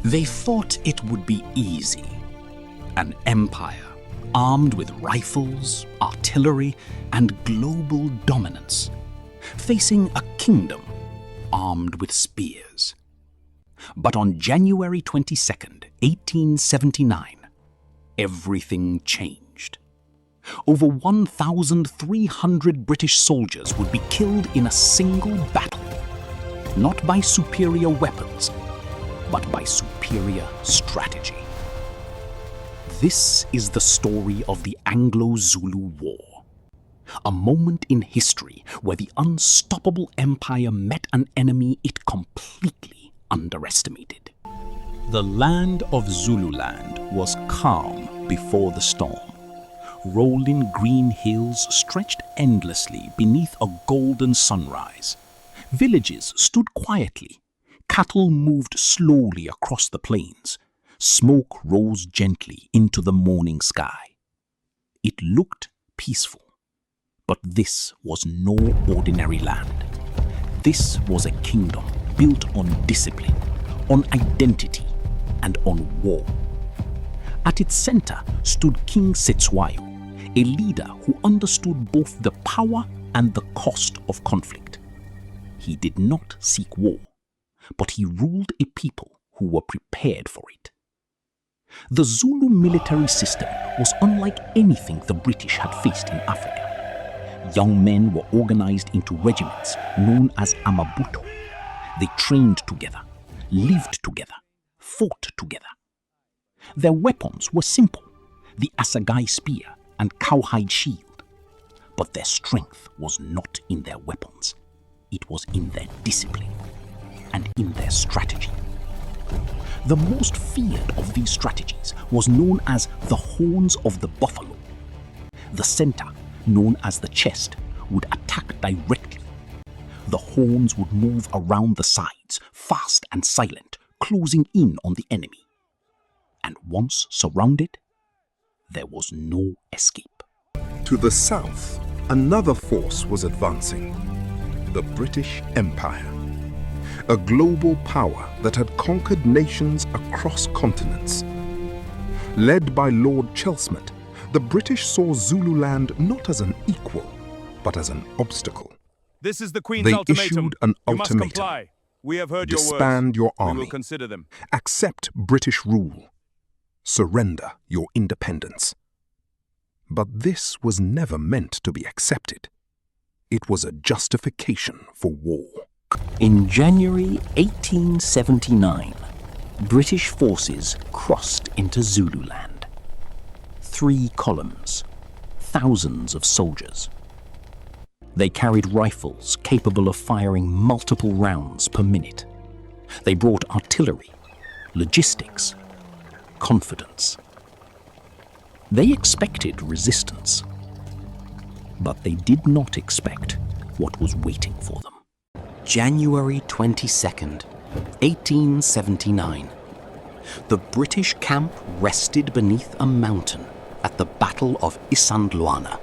They thought it would be easy. An empire armed with rifles, artillery, and global dominance, facing a kingdom armed with spears. But on January 22nd, 1879, everything changed. Over 1,300 British soldiers would be killed in a single battle, not by superior weapons, but by superior strategy. This is the story of the Anglo-Zulu War, a moment in history where the unstoppable empire met an enemy it completely underestimated. The land of Zululand was calm before the storm. Rolling green hills stretched endlessly beneath a golden sunrise. Villages stood quietly. Cattle moved slowly across the plains. Smoke rose gently into the morning sky. It looked peaceful. But this was no ordinary land. This was a kingdom built on discipline, on identity, and on war. At its center stood King Cetshwayo, a leader who understood both the power and the cost of conflict. He did not seek war, but he ruled a people who were prepared for it. The Zulu military system was unlike anything the British had faced in Africa. Young men were organized into regiments known as amabuto. They trained together, lived together, fought together. Their weapons were simple, the assegai spear and cowhide shield. But their strength was not in their weapons. It was in their discipline and in their strategy. The most feared of these strategies was known as the horns of the buffalo. The center, known as the chest, would attack directly. The horns would move around the sides, fast and silent, closing in on the enemy. And once surrounded, there was no escape. To the south, another force was advancing, the British Empire. A global power that had conquered nations across continents. Led by Lord Chelmsford, the British saw Zululand not as an equal, but as an obstacle. This is the Queen's They ultimatum. issued an You must ultimatum. comply. We have heard your words. Disband your We army. will consider them. Accept British rule. Surrender your independence. But this was never meant to be accepted. It was a justification for war. In January 1879, British forces crossed into Zululand. 3 columns, thousands of soldiers. They carried rifles capable of firing multiple rounds per minute. They brought artillery, logistics, confidence. They expected resistance, but they did not expect what was waiting for them. January 22nd, 1879. The British camp rested beneath a mountain at the Battle of Isandlwana.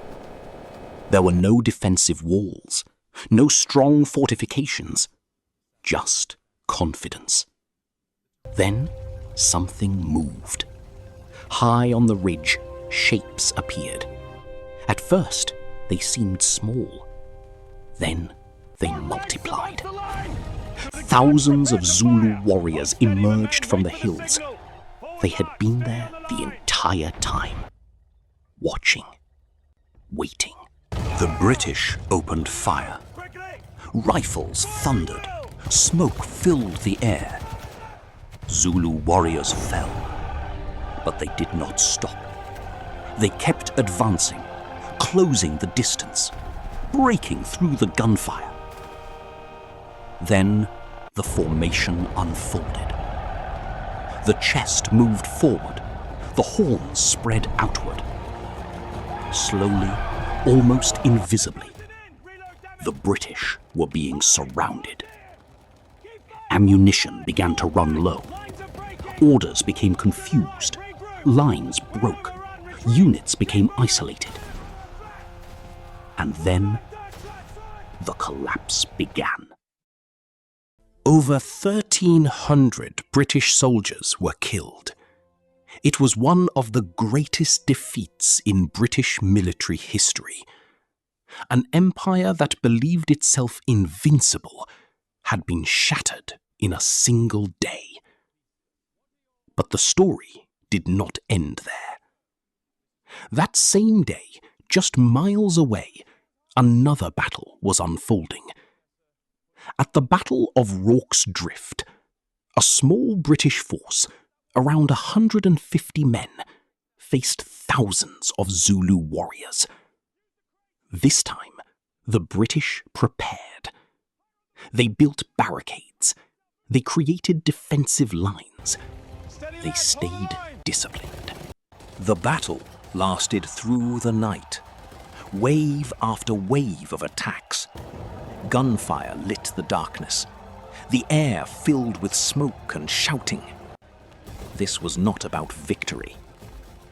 There were no defensive walls, no strong fortifications, just confidence. Then something moved. High on the ridge, shapes appeared. At first, they seemed small. Then they multiplied. Thousands of Zulu warriors emerged from the hills. They had been there the entire time, watching, waiting. The British opened fire. Rifles thundered. Smoke filled the air. Zulu warriors fell, but they did not stop. They kept advancing, closing the distance, breaking through the gunfire. Then the formation unfolded. The chest moved forward, the horns spread outward. Slowly, almost invisibly, the British were being surrounded. Ammunition began to run low. Orders became confused. Lines broke. Units became isolated. And then the collapse began. Over 1,300 British soldiers were killed. It was one of the greatest defeats in British military history. An empire that believed itself invincible had been shattered in a single day. But the story did not end there. That same day, just miles away, another battle was unfolding. At the Battle of Rorke's Drift, a small British force, around 150 men, faced thousands of Zulu warriors. This time, the British prepared. They built barricades. They created defensive lines. They stayed disciplined. The battle lasted through the night. Wave after wave of attacks. Gunfire lit the darkness. The air filled with smoke and shouting. This was not about victory.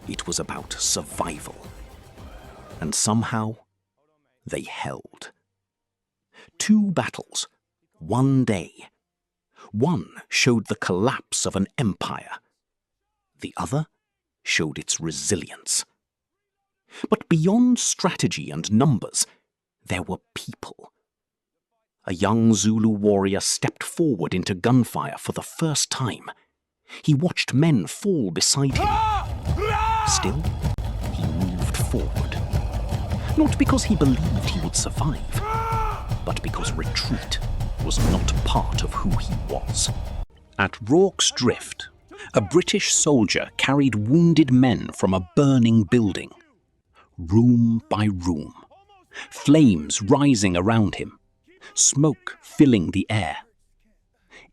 It was about survival. And somehow, they held. 2 battles, 1 day. One showed the collapse of an empire. The other showed its resilience. But beyond strategy and numbers, there were people. A young Zulu warrior stepped forward into gunfire for the first time. He watched men fall beside him. Still, he moved forward. Not because he believed he would survive, but because retreat was not part of who he was. At Rorke's Drift, a British soldier carried wounded men from a burning building. Room by room, flames rising around him, smoke filling the air.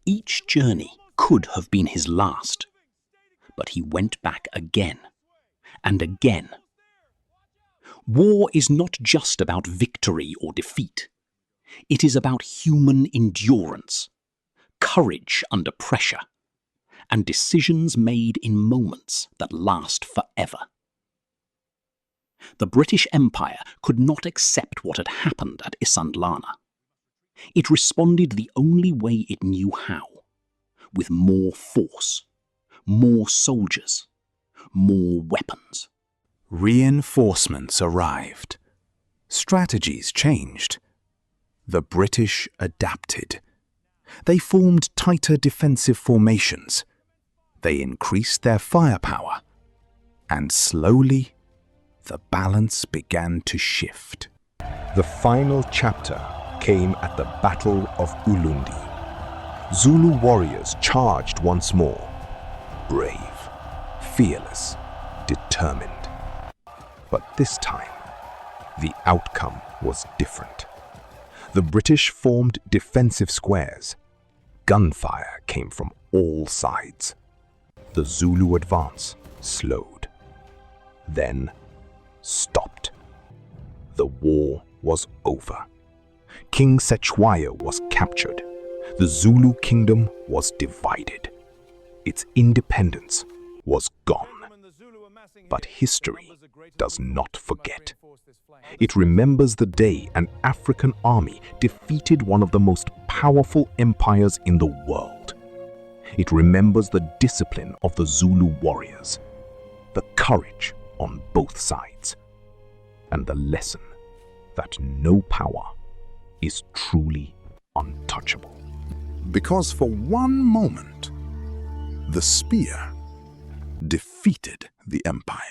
Each journey could have been his last, but he went back again and again. War is not just about victory or defeat. It is about human endurance, courage under pressure, and decisions made in moments that last forever. The British Empire could not accept what had happened at Isandlwana. It responded the only way it knew how, with more force, more soldiers, more weapons. Reinforcements arrived. Strategies changed. The British adapted. They formed tighter defensive formations. They increased their firepower. And slowly, the balance began to shift. The final chapter came at the Battle of Ulundi. Zulu warriors charged once more. Brave, fearless, determined. But this time, the outcome was different. The British formed defensive squares. Gunfire came from all sides. The Zulu advance slowed, then stopped. The war was over. King Cetshwayo was captured. The Zulu Kingdom was divided. Its independence was gone. But history does not forget. It remembers the day an African army defeated one of the most powerful empires in the world. It remembers the discipline of the Zulu warriors, the courage on both sides, and the lesson that no power is truly untouchable. Because for one moment, the spear defeated the empire.